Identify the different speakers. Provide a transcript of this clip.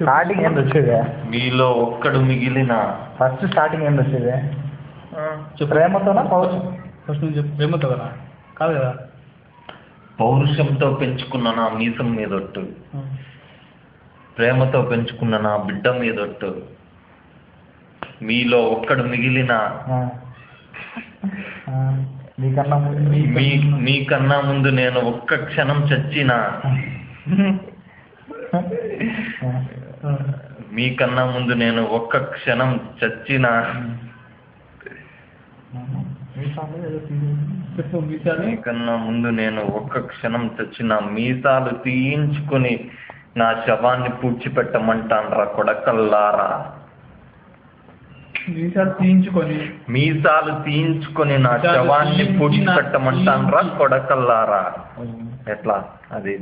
Speaker 1: Starting ఏంది వచ్చేది?
Speaker 2: మీలో ఒక్కడు మిగిలిన.
Speaker 1: ఫస్ట్ స్టార్టింగ్ ఏంది వచ్చేది? ప్రేమతోనా పౌరుషం?
Speaker 3: ఫస్ట్ నుంచి చెప్పు. ప్రేమతో కదా? కాదు కదా?
Speaker 2: పౌరుషంతో పెంచుకున్న నా మీసం మీదొట్టు, ప్రేమతో పెంచుకున్న నా బిడ్డ మీదొట్టు, మీలో ఒక్కడు మిగిలిన. మీకన్నా ముందు నేను ఒక్క క్షణం చచ్చినా, మీకన్నా ముందు నేను ఒక్క క్షణం చచ్చినా, మీకన్నా ముందు నేను ఒక్క క్షణం చచ్చిన మీసాలు తీయించుకుని నా శవాన్ని పూడ్చిపెట్టమంటాన్రా కొడకల్లారా. మీసాలు తీయించుకొని నా శవాన్ని పూడ్చిపెట్టమంటాన్రా కొడకల్లారా. ఎట్లా అది